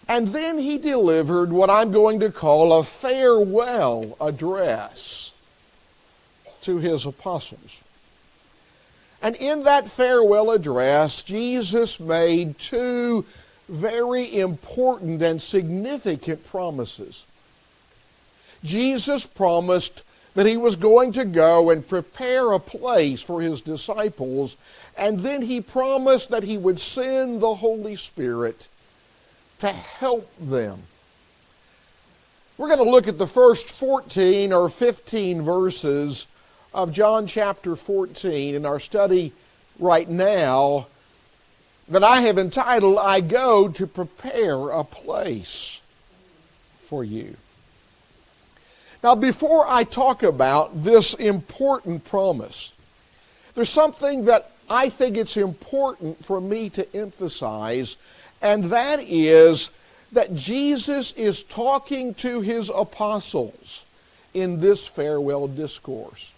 And then he delivered what I'm going to call a farewell address to his apostles. And in that farewell address, Jesus made two very important and significant promises. Jesus promised that he was going to go and prepare a place for his disciples, and then he promised that he would send the Holy Spirit to help them. We're going to look at the first 14 or 15 verses of John chapter 14 in our study right now that I have entitled, I Go to Prepare a Place for You. Now, before I talk about this important promise, there's something that I think it's important for me to emphasize, and that is that Jesus is talking to his apostles in this farewell discourse.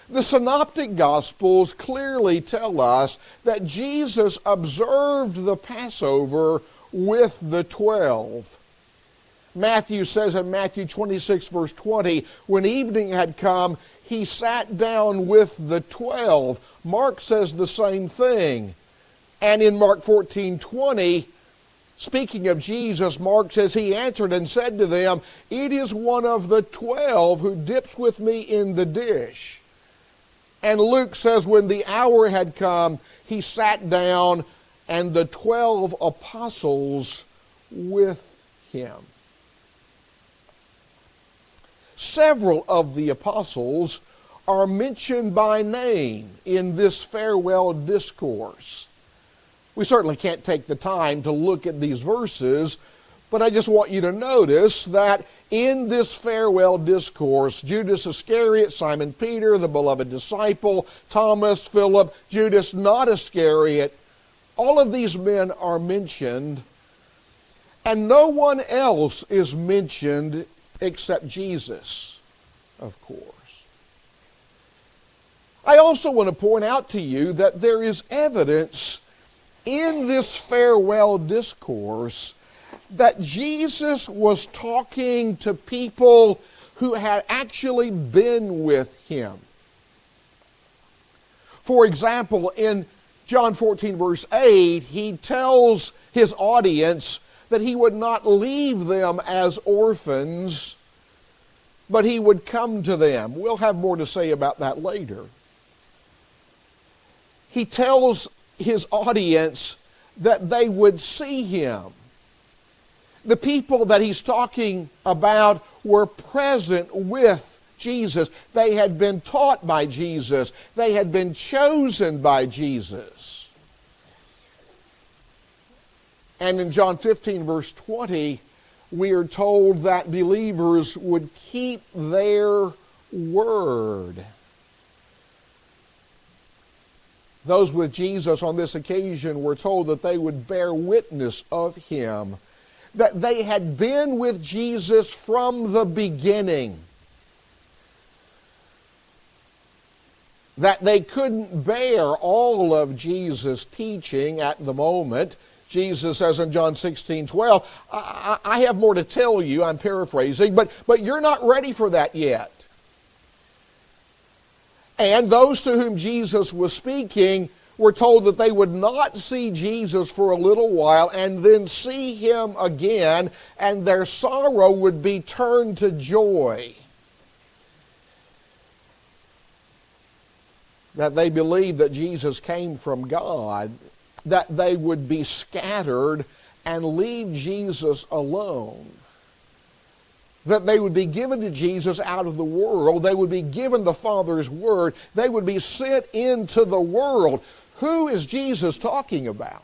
The Synoptic Gospels clearly tell us that Jesus observed the Passover with the 12. Matthew says in Matthew 26, verse 20, when evening had come, he sat down with the 12. Mark says the same thing. And in Mark 14:20, speaking of Jesus, Mark says, he answered and said to them, it is one of the 12 who dips with me in the dish. And Luke says, when the hour had come, he sat down and the 12 apostles with him. Several of the apostles are mentioned by name in this farewell discourse. We certainly can't take the time to look at these verses, but I just want you to notice that in this farewell discourse, Judas Iscariot, Simon Peter, the beloved disciple, Thomas, Philip, Judas not Iscariot, all of these men are mentioned, and no one else is mentioned except Jesus, of course. I also want to point out to you that there is evidence in this farewell discourse that Jesus was talking to people who had actually been with him. For example, in John 14, verse 8, he tells his audience that he would not leave them as orphans, but he would come to them. We'll have more to say about that later. He tells his audience that they would see him. The people that he's talking about were present with Jesus. They had been taught by Jesus. They had been chosen by Jesus. And in John 15, verse 20, we are told that believers would keep their word. Those with Jesus on this occasion were told that they would bear witness of him, that they had been with Jesus from the beginning, that they couldn't bear all of Jesus' teaching at the moment. Jesus says in John 16:12, I have more to tell you, I'm paraphrasing, but you're not ready for that yet. And those to whom Jesus was speaking were told that they would not see Jesus for a little while and then see him again, and their sorrow would be turned to joy. That they believed that Jesus came from God, that they would be scattered and leave Jesus alone. That they would be given to Jesus out of the world. They would be given the Father's word. They would be sent into the world. Who is Jesus talking about?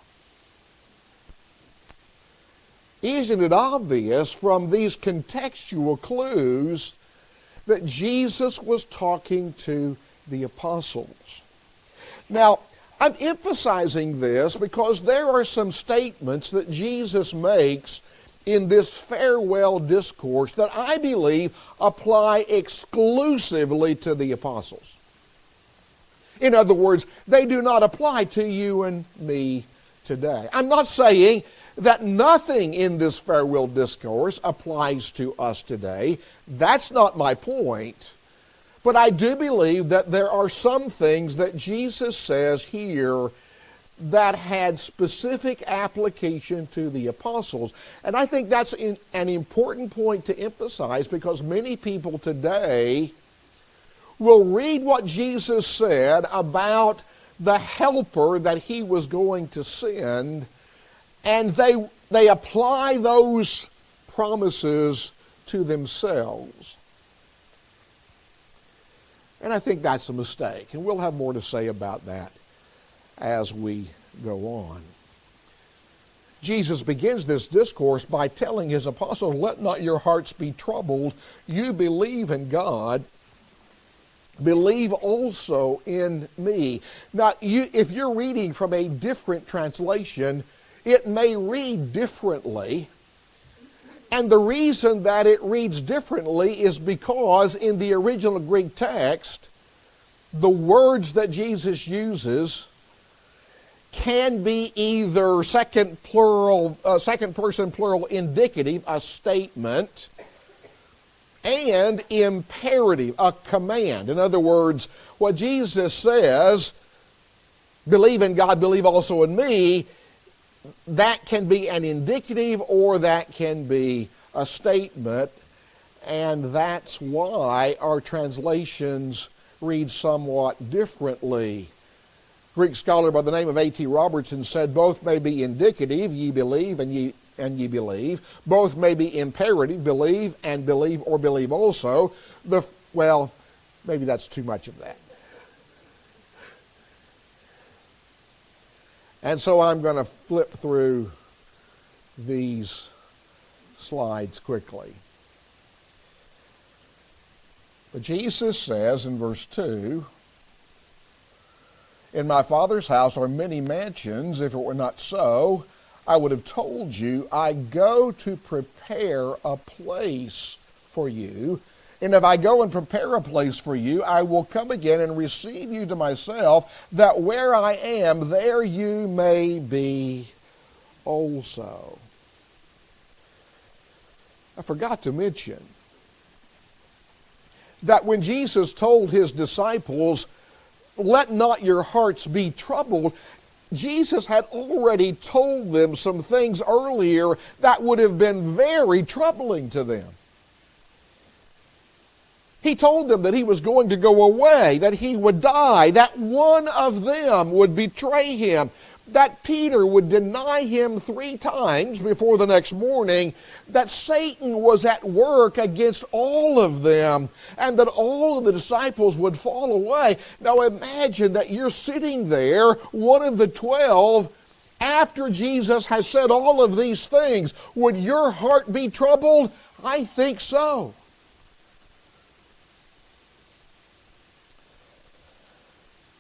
Isn't it obvious from these contextual clues that Jesus was talking to the apostles? Now, I'm emphasizing this because there are some statements that Jesus makes in this farewell discourse that I believe apply exclusively to the apostles. In other words, they do not apply to you and me today. I'm not saying that nothing in this farewell discourse applies to us today. That's not my point. But I do believe that there are some things that Jesus says here that had specific application to the apostles. And I think that's an important point to emphasize, because many people today will read what Jesus said about the helper that he was going to send, and they apply those promises to themselves. And I think that's a mistake. And we'll have more to say about that as we go on. Jesus begins this discourse by telling his apostles, "Let not your hearts be troubled. You believe in God. Believe also in me." Now, if you're reading from a different translation, it may read differently. And the reason that it reads differently is because in the original Greek text, the words that Jesus uses can be either second person plural indicative, a statement, and imperative, a command. In other words, what Jesus says, believe in God, believe also in me, that can be an indicative or that can be a statement, and that's why our translations read somewhat differently. Greek scholar by the name of A.T. Robertson said, "Both may be indicative, ye believe and ye believe. Both may be imperative, believe and believe, or believe also." Well, maybe that's too much of that. And so I'm going to flip through these slides quickly. But Jesus says in verse 2, "In my Father's house are many mansions. If it were not so, I would have told you, I go to prepare a place for you. And if I go and prepare a place for you, I will come again and receive you to myself, that where I am, there you may be also." I forgot to mention that when Jesus told his disciples, "Let not your hearts be troubled," Jesus had already told them some things earlier that would have been very troubling to them. He told them that he was going to go away, that he would die, that one of them would betray him, that Peter would deny him 3 times before the next morning, that Satan was at work against all of them, and that all of the disciples would fall away. Now imagine that you're sitting there, one of the 12, after Jesus has said all of these things. Would your heart be troubled? I think so.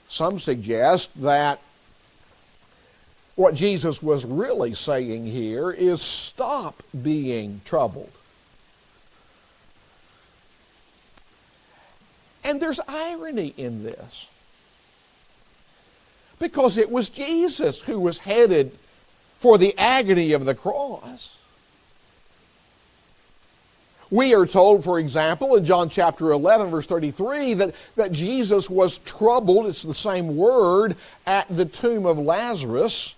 Some suggest that what Jesus was really saying here is stop being troubled. And there's irony in this, because it was Jesus who was headed for the agony of the cross. We are told, for example, in John chapter 11, verse 33, that Jesus was troubled, it's the same word, at the tomb of Lazarus.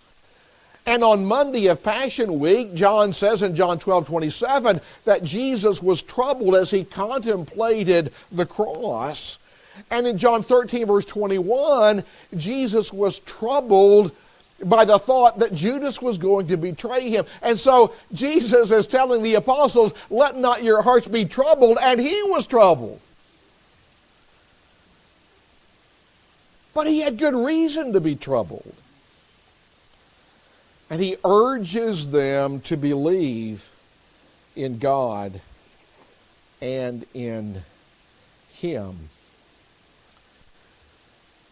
And on Monday of Passion Week, John says in John 12:27 that Jesus was troubled as he contemplated the cross. And in John 13, verse 21, Jesus was troubled by the thought that Judas was going to betray him. And so Jesus is telling the apostles, "Let not your hearts be troubled," and he was troubled. But he had good reason to be troubled. And he urges them to believe in God and in him.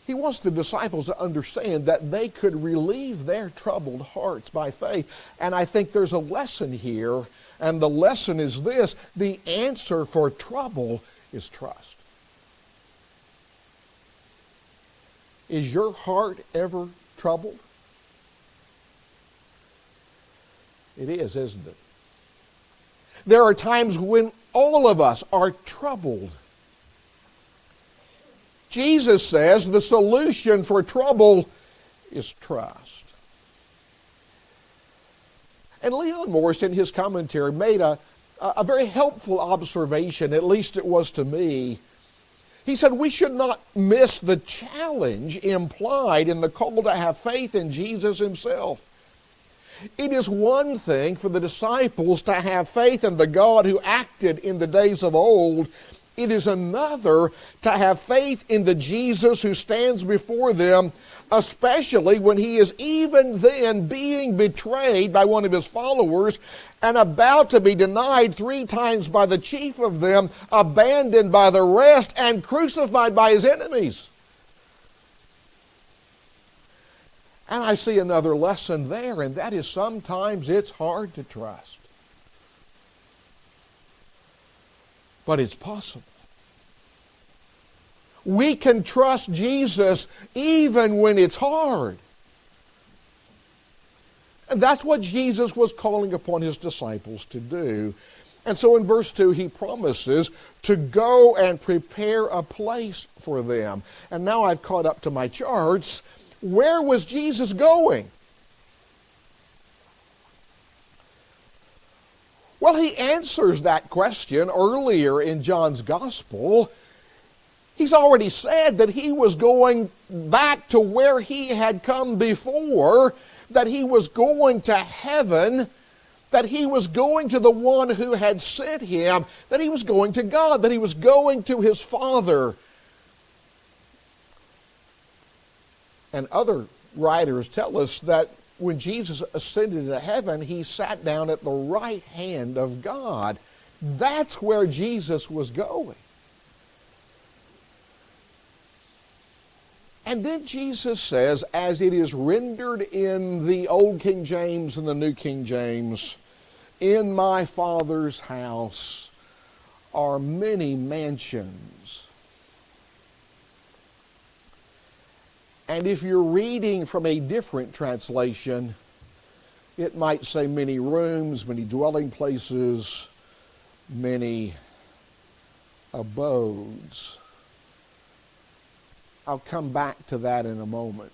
He wants the disciples to understand that they could relieve their troubled hearts by faith. And I think there's a lesson here, and the lesson is this: the answer for trouble is trust. Is your heart ever troubled? It is, isn't it? There are times when all of us are troubled. Jesus says the solution for trouble is trust. And Leon Morris, in his commentary, made a very helpful observation, at least it was to me. He said we should not miss the challenge implied in the call to have faith in Jesus himself. It is one thing for the disciples to have faith in the God who acted in the days of old. It is another to have faith in the Jesus who stands before them, especially when he is even then being betrayed by one of his followers and about to be denied 3 times by the chief of them, abandoned by the rest, and crucified by his enemies. And I see another lesson there, and that is sometimes it's hard to trust. But it's possible. We can trust Jesus even when it's hard. And that's what Jesus was calling upon his disciples to do. And so in verse 2, he promises to go and prepare a place for them. And now I've caught up to my charts. Where was Jesus going? Well, he answers that question earlier in John's Gospel. He's already said that he was going back to where he had come before, that he was going to heaven, that he was going to the one who had sent him, that he was going to God, that he was going to his Father. And other writers tell us that when Jesus ascended to heaven, he sat down at the right hand of God. That's where Jesus was going. And then Jesus says, as it is rendered in the Old King James and the New King James, in my Father's house are many mansions. And if you're reading from a different translation, it might say many rooms, many dwelling places, many abodes. I'll come back to that in a moment.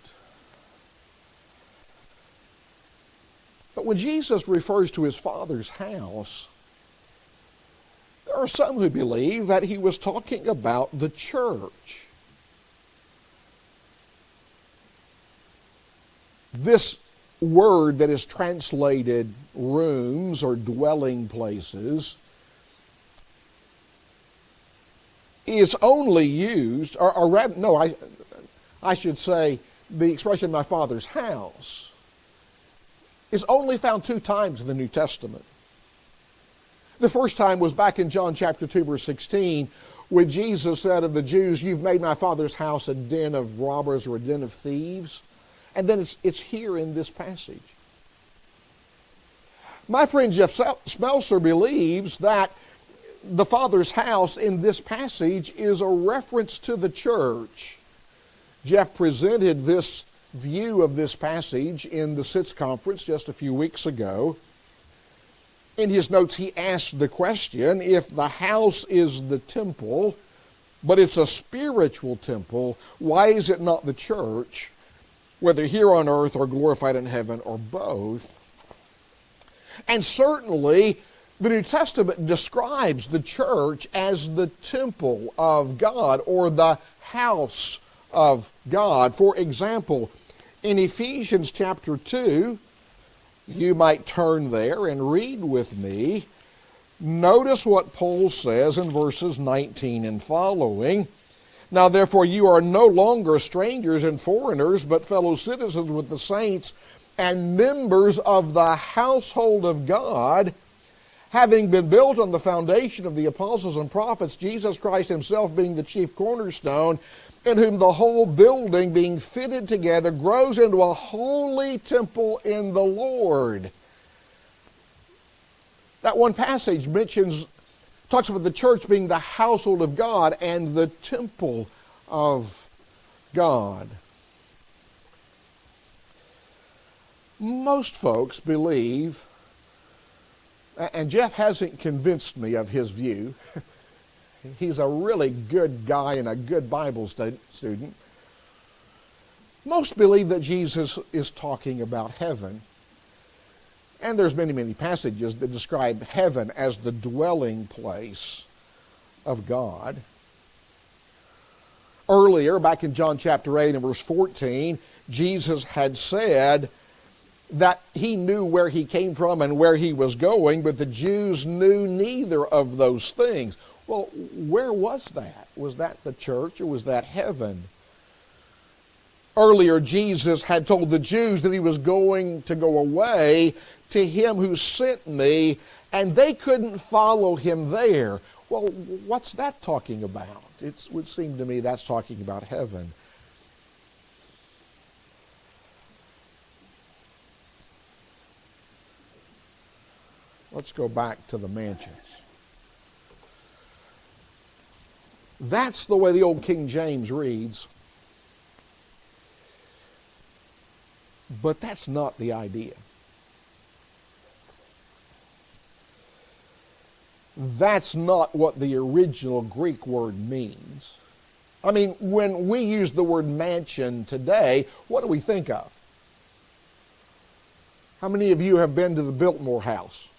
But when Jesus refers to his Father's house, there are some who believe that he was talking about the church. This word that is translated rooms or dwelling places is only used, or rather, no, I should say the expression my Father's house is only found 2 times in the New Testament. The first time was back in John chapter 2, verse 16, when Jesus said of the Jews, you've made my Father's house a den of robbers or a den of thieves. And then it's here in this passage. My friend Jeff Smelser believes that the Father's house in this passage is a reference to the church. Jeff presented this view of this passage in the SITS conference just a few weeks ago. In his notes, he asked the question, if the house is the temple, but it's a spiritual temple, why is it not the church, whether here on earth or glorified in heaven or both? And certainly, the New Testament describes the church as the temple of God or the house of God. For example, in Ephesians chapter 2, you might turn there and read with me. Notice what Paul says in verses 19 and following. Now therefore you are no longer strangers and foreigners, but fellow citizens with the saints and members of the household of God, having been built on the foundation of the apostles and prophets, Jesus Christ himself being the chief cornerstone, in whom the whole building being fitted together grows into a holy temple in the Lord. That one passage talks about the church being the household of God and the temple of God. Most folks believe And Jeff hasn't convinced me of his view. He's a really good guy and a good Bible student. Most believe that Jesus is talking about heaven. And there's many, many passages that describe heaven as the dwelling place of God. Earlier, back in John chapter 8 and verse 14, Jesus had said that he knew where he came from and where he was going, but the Jews knew neither of those things. Well, where was that? Was that the church or was that heaven? Earlier, Jesus had told the Jews that he was going to go away to him who sent me, and they couldn't follow him there. Well, what's that talking about? It would seem to me that's talking about heaven. Let's go back to the mansions. That's the way the old King James reads. But that's not the idea. That's not what the original Greek word means. I mean, when we use the word mansion today, what do we think of? How many of you have been to the Biltmore House?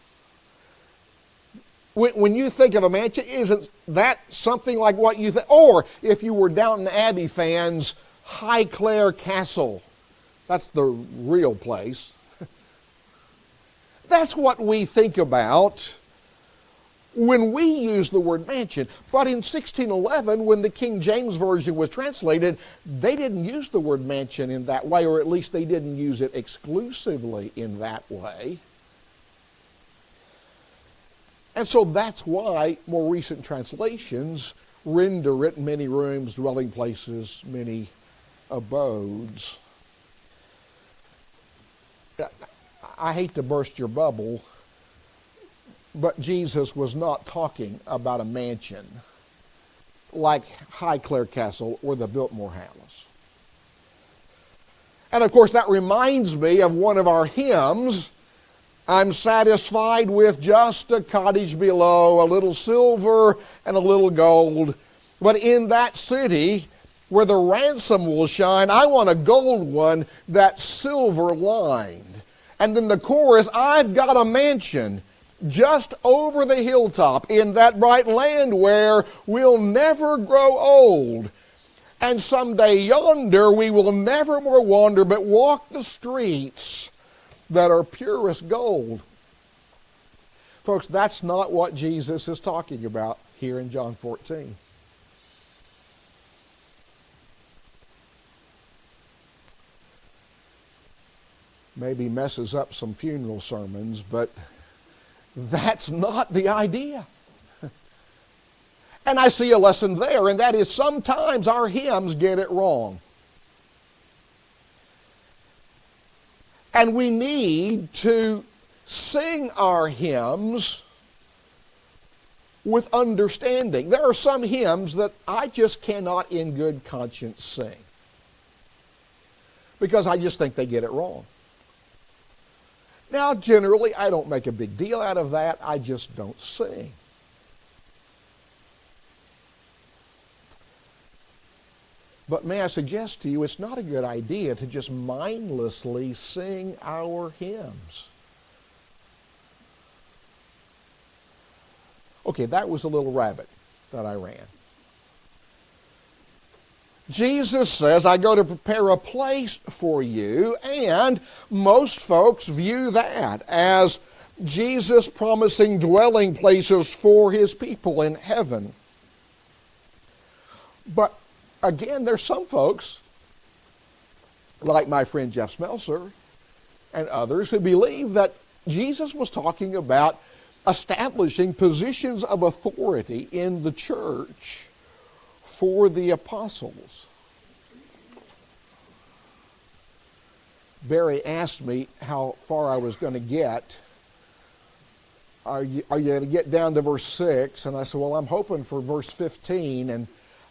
When you think of a mansion, isn't that something like what you think? Or if you were Downton Abbey fans, Highclere Castle. That's the real place. That's what we think about when we use the word mansion. But in 1611, when the King James Version was translated, they didn't use the word mansion in that way, or at least they didn't use it exclusively in that way. And so that's why more recent translations render it many rooms, dwelling places, many abodes. I hate to burst your bubble, but Jesus was not talking about a mansion like Highclere Castle or the Biltmore House. And of course that reminds me of one of our hymns, I'm satisfied with just a cottage below, a little silver and a little gold. But in that city where the ransom will shine, I want a gold one that's silver lined. And then the chorus, I've got a mansion just over the hilltop in that bright land where we'll never grow old. And someday yonder we will never more wander, but walk the streets that are purest gold. Folks, that's not what Jesus is talking about here in John 14. Maybe messes up some funeral sermons, but that's not the idea. And I see a lesson there, and that is sometimes our hymns get it wrong. And we need to sing our hymns with understanding. There are some hymns that I just cannot in good conscience sing, because I just think they get it wrong. Now, generally, I don't make a big deal out of that. I just don't sing. But may I suggest to you, it's not a good idea to just mindlessly sing our hymns. Okay, that was a little rabbit that I ran. Jesus says, I go to prepare a place for you, and most folks view that as Jesus promising dwelling places for his people in heaven. But again, there's some folks, like my friend Jeff Smelser and others, who believe that Jesus was talking about establishing positions of authority in the church for the apostles. Barry asked me how far I was going to get. Are you going to get down to verse 6? And I said, well, I'm hoping for verse 15, and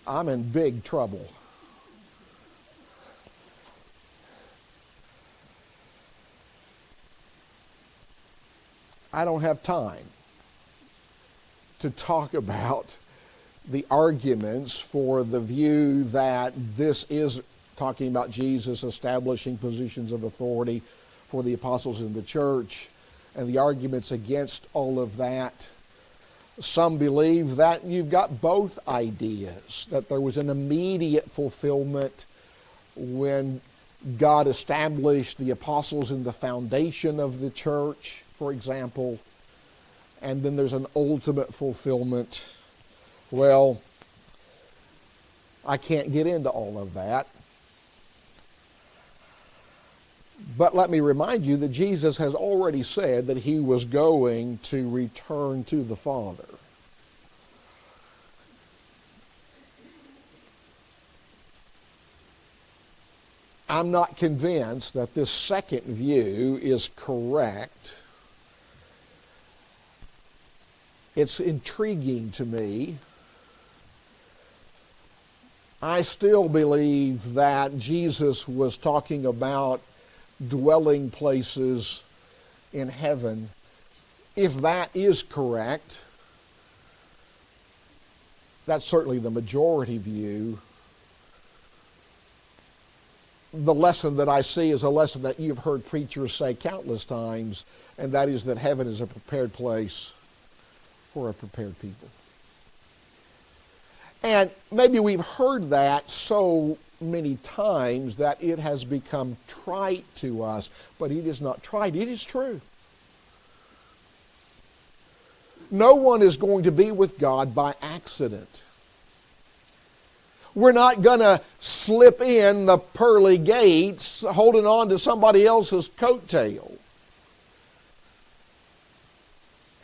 I'm in big trouble. I don't have time to talk about the arguments for the view that this is talking about Jesus establishing positions of authority for the apostles in the church, and the arguments against all of that. Some believe that you've got both ideas, that there was an immediate fulfillment when God established the apostles in the foundation of the church, for example, and then there's an ultimate fulfillment. Well, I can't get into all of that. But let me remind you that Jesus has already said that he was going to return to the Father. I'm not convinced that this second view is correct. It's intriguing to me. I still believe that Jesus was talking about dwelling places in heaven. If that is correct, that's certainly the majority view. The lesson that I see is a lesson that you've heard preachers say countless times, and that is that heaven is a prepared place for a prepared people. And maybe we've heard that so many times that it has become trite to us, but it is not trite, it is true. No one is going to be with God by accident. We're not going to slip in the pearly gates holding on to somebody else's coattail.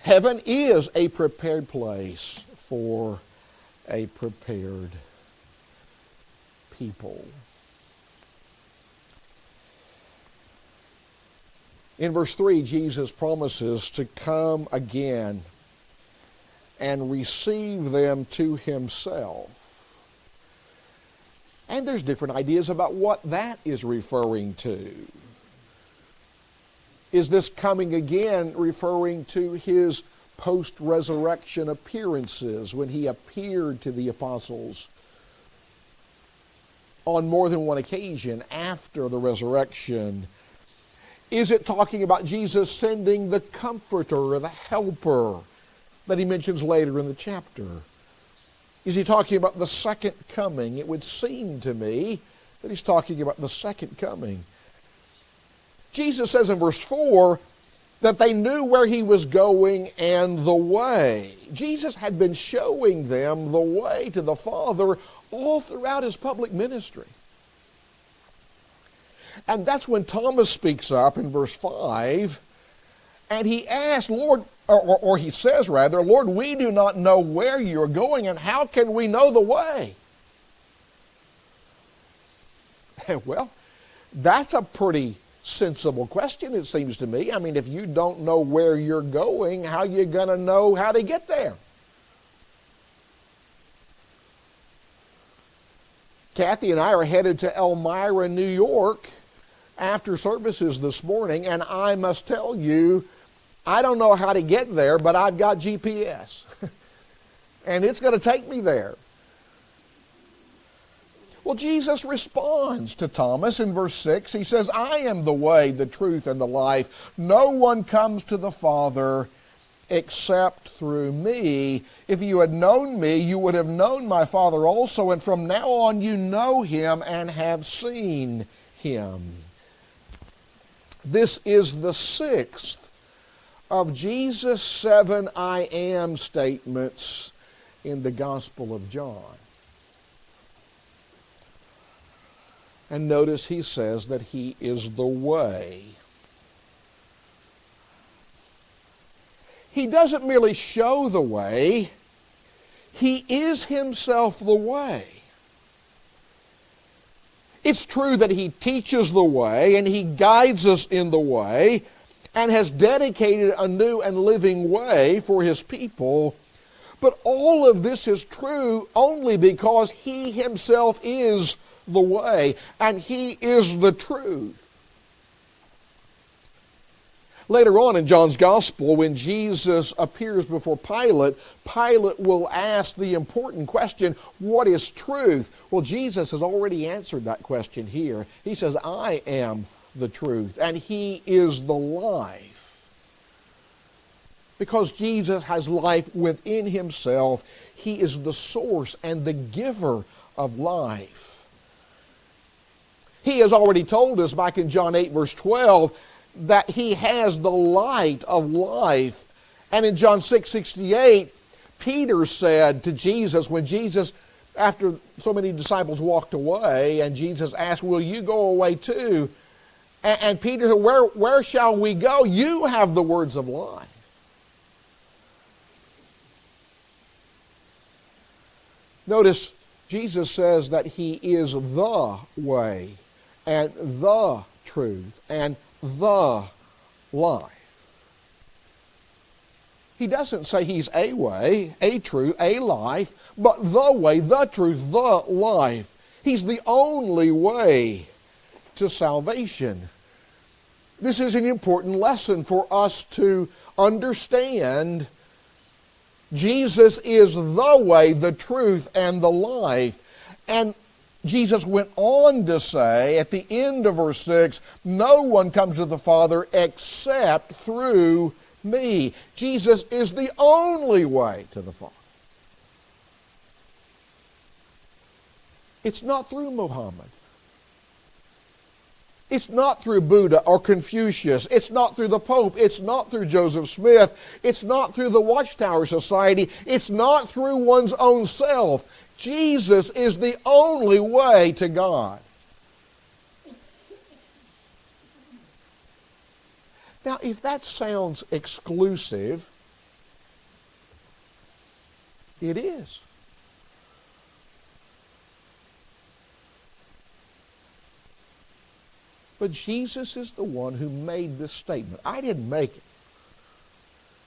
Heaven is a prepared place for a prepared people. In verse 3, Jesus promises to come again and receive them to himself. And there's different ideas about what that is referring to. Is this coming again referring to his post-resurrection appearances when he appeared to the apostles on more than one occasion after the resurrection? Is it talking about Jesus sending the Comforter or the Helper that he mentions later in the chapter? Is he talking about the second coming? It would seem to me that he's talking about the second coming. Jesus says in verse 4 that they knew where he was going and the way. Jesus had been showing them the way to the Father all throughout his public ministry. And that's when Thomas speaks up in verse 5, and he asks, Lord, or he says rather, Lord, we do not know where you're going, and how can we know the way? Well, that's a pretty sensible question, it seems to me. I mean, if you don't know where you're going, how are you going to know how to get there? Kathy and I are headed to Elmira, New York after services this morning, and I must tell you, I don't know how to get there, but I've got GPS. And it's going to take me there. Well, Jesus responds to Thomas in verse 6. He says, I am the way, the truth, and the life. No one comes to the Father except through me. If you had known me, you would have known my Father also, and from now on you know him and have seen him. This is the sixth of Jesus' 7 I am statements in the Gospel of John. And notice he says that he is the way. He doesn't merely show the way, he is himself the way. It's true that he teaches the way and he guides us in the way and has dedicated a new and living way for his people. But all of this is true only because he himself is the way and he is the truth. Later on in John's Gospel, when Jesus appears before Pilate, Pilate will ask the important question, what is truth? Well, Jesus has already answered that question here. He says, I am the truth, and He is the life. Because Jesus has life within Himself, He is the source and the giver of life. He has already told us back in John 8, verse 12, that He has the light of life. And in John 6:68, Peter said to Jesus, when Jesus, after so many disciples walked away, and Jesus asked, will you go away too? And Peter said, where shall we go? You have the words of life. Notice, Jesus says that He is the way, and the truth, and the life. He doesn't say He's a way, a truth, a life, but the way, the truth, the life. He's the only way to salvation. This is an important lesson for us to understand. Jesus is the way, the truth, and the life. And Jesus went on to say at the end of verse 6, no one comes to the Father except through me. Jesus is the only way to the Father. It's not through Muhammad. It's not through Buddha or Confucius. It's not through the Pope. It's not through Joseph Smith. It's not through the Watchtower Society. It's not through one's own self. Jesus is the only way to God. Now, if that sounds exclusive, it is. But Jesus is the one who made this statement. I didn't make it.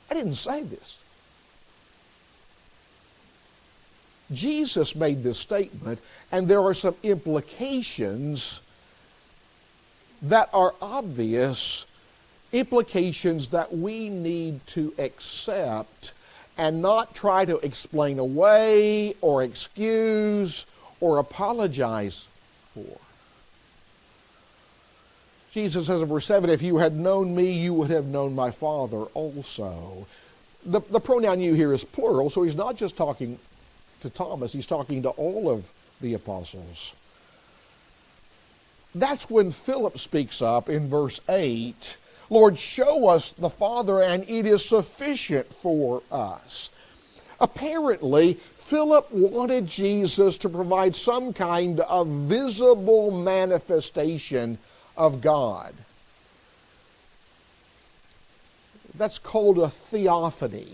I didn't say this. Jesus made this statement, and there are some implications that are obvious, implications that we need to accept and not try to explain away or excuse or apologize for. Jesus says in verse 7, if you had known me, you would have known my Father also. The pronoun you here is plural, so He's not just talking to Thomas, He's talking to all of the apostles. That's when Philip speaks up in verse 8, Lord, show us the Father, and it is sufficient for us. Apparently, Philip wanted Jesus to provide some kind of visible manifestation of God. That's called a theophany.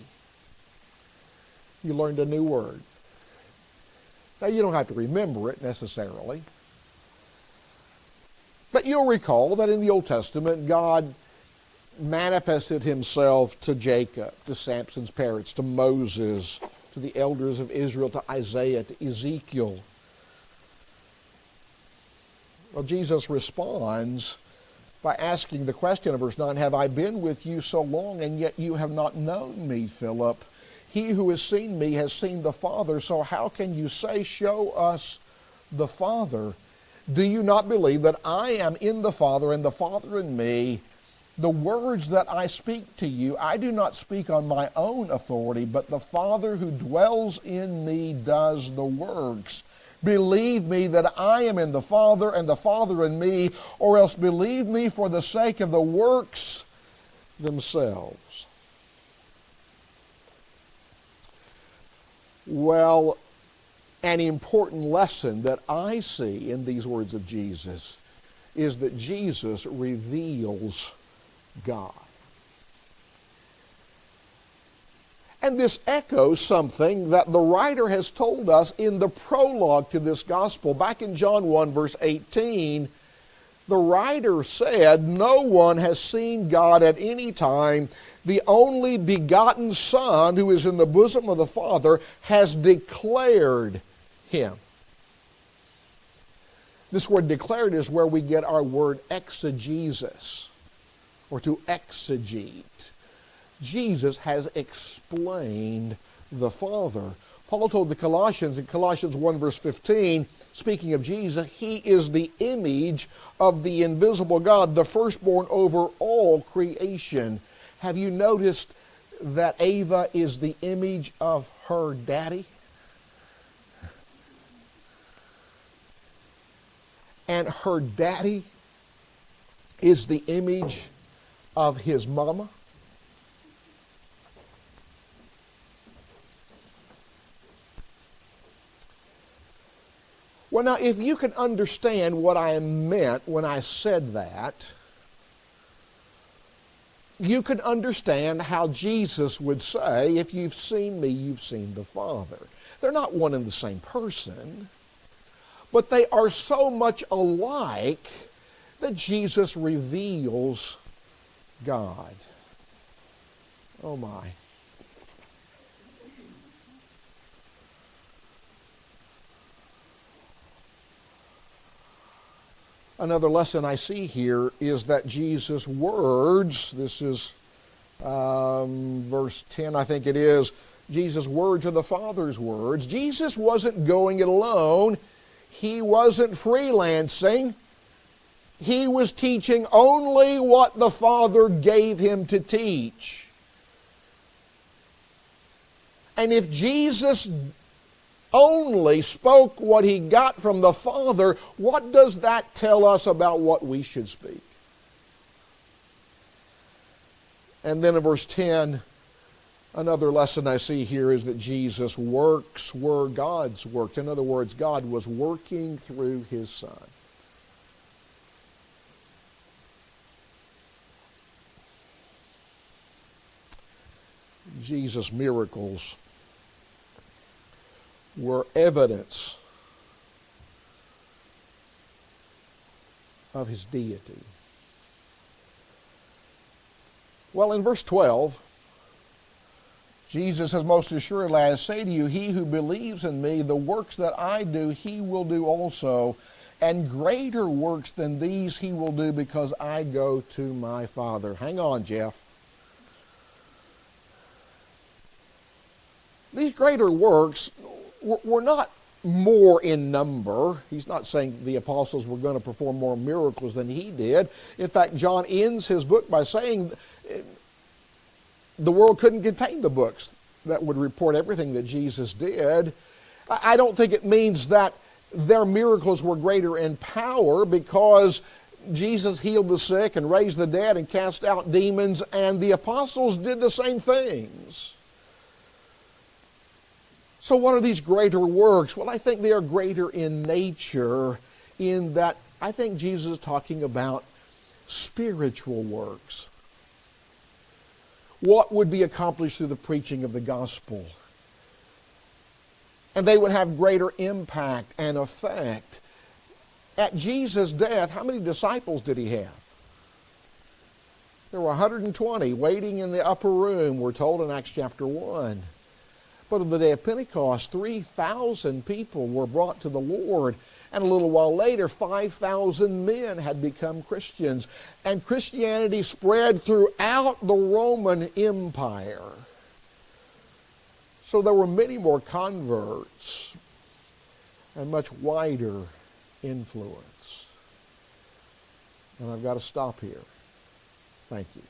You learned a new word. Now, you don't have to remember it necessarily. But you'll recall that in the Old Testament, God manifested Himself to Jacob, to Samson's parents, to Moses, to the elders of Israel, to Isaiah, to Ezekiel. Well, Jesus responds by asking the question of verse 9, have I been with you so long, and yet you have not known me, Philip? He who has seen me has seen the Father, so how can you say, show us the Father? Do you not believe that I am in the Father, and the Father in me? The words that I speak to you, I do not speak on my own authority, but the Father who dwells in me does the works. Believe me that I am in the Father, and the Father in me, or else believe me for the sake of the works themselves. Well, an important lesson that I see in these words of Jesus is that Jesus reveals God. And this echoes something that the writer has told us in the prologue to this gospel. Back in John 1, verse 18, the writer said, no one has seen God at any time. The only begotten Son, who is in the bosom of the Father, has declared Him. This word declared is where we get our word exegesis. or to exegete. Jesus has explained the Father. Paul told the Colossians in Colossians 1 verse 15, speaking of Jesus, he is the image of the invisible God, the firstborn over all creation. Have you noticed that Ava is the image of her daddy? And her daddy is the image of his mama? Well, now, if you can understand what I meant when I said that, you can understand how Jesus would say, if you've seen me, you've seen the Father. They're not one and the same person, but they are so much alike that Jesus reveals God. Oh my. Another lesson I see here is that Jesus' words, this is verse 10, I think it is, Jesus' words are the Father's words. Jesus wasn't going it alone. He wasn't freelancing. He was teaching only what the Father gave him to teach. And if Jesus only spoke what he got from the Father, what does that tell us about what we should speak? And then in verse 10, another lesson I see here is that Jesus' works were God's works. In other words, God was working through his Son. Jesus' miracles were evidence of his deity. Well, in verse 12, Jesus says, most assuredly I say to you, he who believes in me, the works that I do, he will do also, and greater works than these he will do, because I go to my Father. Hang on, Jeff. These greater works were not more in number. He's not saying the apostles were going to perform more miracles than he did. In fact, John ends his book by saying the world couldn't contain the books that would report everything that Jesus did. I don't think it means that their miracles were greater in power, because Jesus healed the sick and raised the dead and cast out demons, and the apostles did the same things. So what are these greater works? Well, I think they are greater in nature, in that I think Jesus is talking about spiritual works. What would be accomplished through the preaching of the gospel? And they would have greater impact and effect. At Jesus' death, how many disciples did he have? There were 120 waiting in the upper room, we're told in Acts chapter 1. But on the day of Pentecost, 3,000 people were brought to the Lord. And a little while later, 5,000 men had become Christians. And Christianity spread throughout the Roman Empire. So there were many more converts and much wider influence. And I've got to stop here. Thank you.